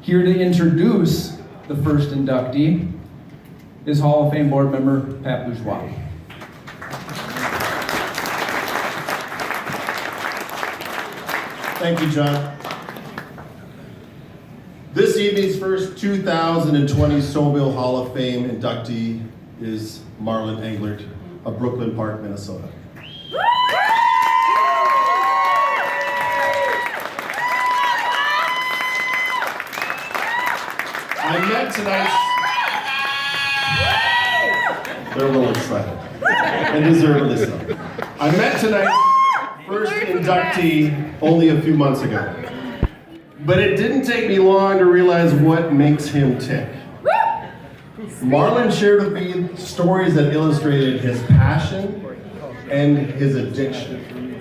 Here to introduce the first inductee is Hall of Fame board member Pat Bourgeois. Thank you, John. This evening's first 2020 Snowmobile Hall of Fame inductee is Marlyn Englert of Brooklyn Park, Minnesota. I met tonight's... They're a little excited. And deservedly so. I met tonight's first inductee only a few months ago. But it didn't take me long to realize what makes him tick. Marlyn shared with me stories that illustrated his passion and his addiction.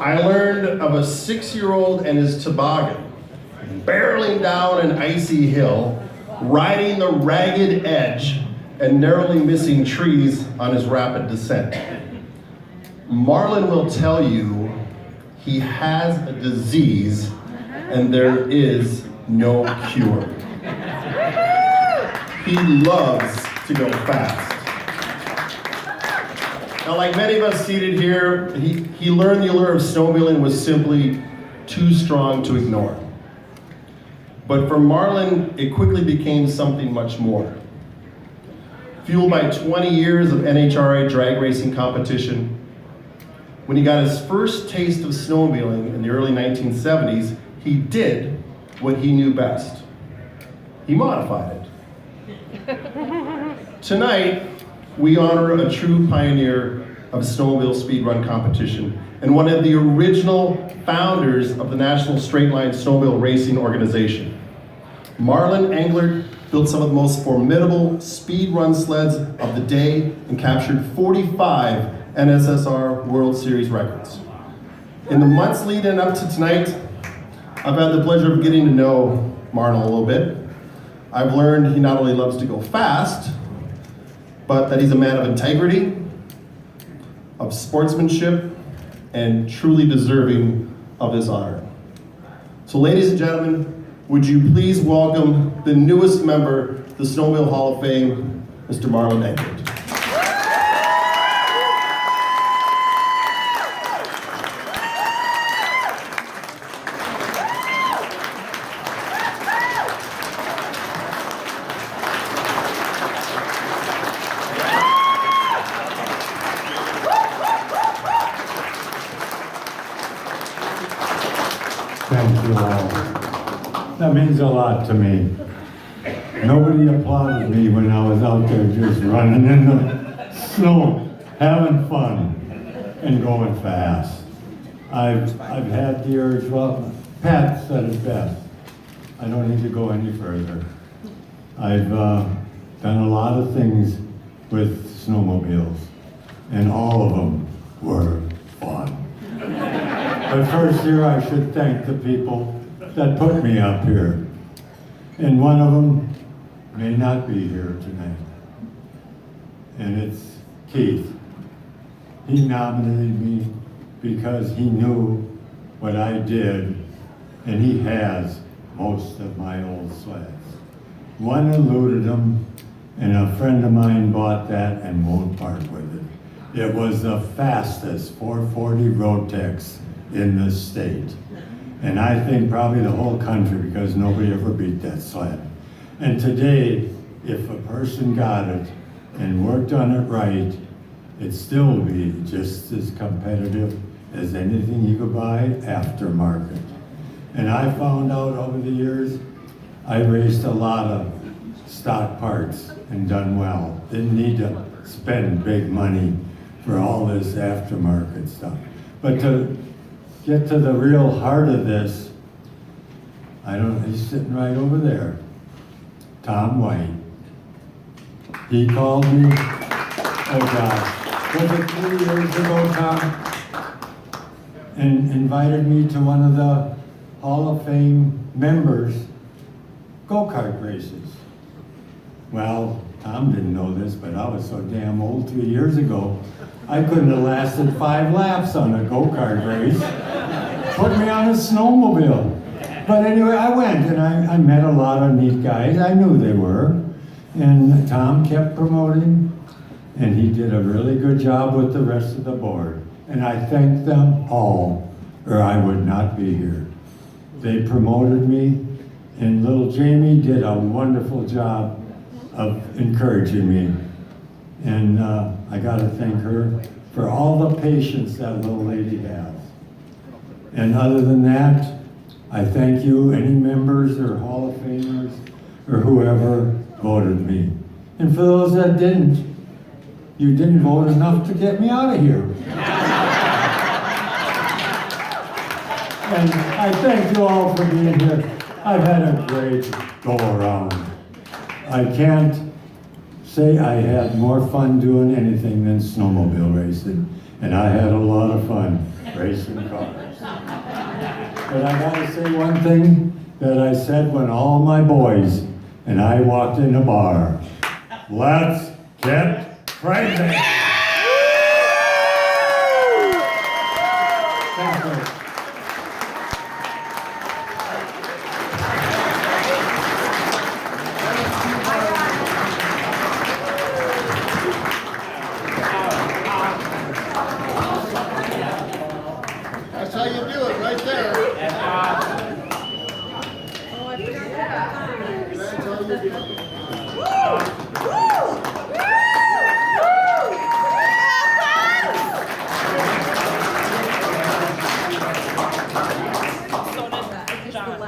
I learned of a 6-year-old and his toboggan, barreling down an icy hill, riding the ragged edge, and narrowly missing trees on his rapid descent. Marlyn will tell you he has a disease and there is no cure. He loves to go fast. Now, like many of us seated here, he learned the allure of snowmobiling was simply too strong to ignore. But for Marlyn, it quickly became something much more. Fueled by 20 years of NHRA drag racing competition, when he got his first taste of snowmobiling in the early 1970s, he did what he knew best. He modified it. Tonight, we honor a true pioneer of snowmobile speedrun competition and one of the original founders of the National Straight Line Snowmobile Racing Organization. Marlyn Englert built some of the most formidable speedrun sleds of the day and captured 45 NSSR World Series records. In the months leading up to tonight, I've had the pleasure of getting to know Marlyn a little bit. I've learned he not only loves to go fast, but that he's a man of integrity, of sportsmanship, and truly deserving of this honor. So ladies and gentlemen, would you please welcome the newest member of the Snowmobile Hall of Fame, Mr. Marlyn Englert. Thank you all. That means a lot to me. Nobody applauded me when I was out there just running in the snow, having fun, and going fast. I've had the urge, well, Pat said it best. I don't need to go any further. I've done a lot of things with snowmobiles, and all of them were fun. But first here, I should thank the people that put me up here. And one of them may not be here tonight. And it's Keith. He nominated me because he knew what I did, and he has most of my old sleds. One eluded him, and a friend of mine bought that and won't part with it. It was the fastest 440 Rotex in the state. And I think probably the whole country, because nobody ever beat that sled. And today, if a person got it and worked on it right, it'd still be just as competitive as anything you could buy aftermarket. And I found out over the years, I raced a lot of stock parts and done well. Didn't need to spend big money for all this aftermarket stuff. But to get to the real heart of this, he's sitting right over there, Tom White. He called me, oh gosh, was it 3 years ago, Tom? And invited me to one of the Hall of Fame members' go-kart races. Well, Tom didn't know this, but I was so damn old 3 years ago, I couldn't have lasted 5 laps on a go-kart race. Put me on a snowmobile. But anyway, I went and I met a lot of neat guys. I knew they were. And Tom kept promoting, and he did a really good job with the rest of the board. And I thank them all, or I would not be here. They promoted me, and little Jamie did a wonderful job of encouraging me. And I gotta thank her for all the patience that little lady has. And other than that, I thank you, any members or Hall of Famers or whoever voted me. And for those that didn't, you didn't vote enough to get me out of here. And I thank you all for being here. I've had a great go around. I can't say I had more fun doing anything than snowmobile racing. And I had a lot of fun racing cars. But I gotta say one thing that I said when all my boys and I walked in a bar. Let's get crazy! Thank you.